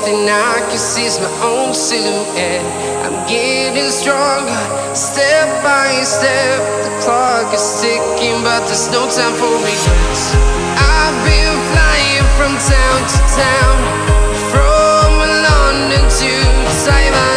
thing I can see is my own silhouette. I'm getting stronger, step by step. The clock is ticking, but there's no time for regrets. I've been flying from town to town, from London to Taiwan.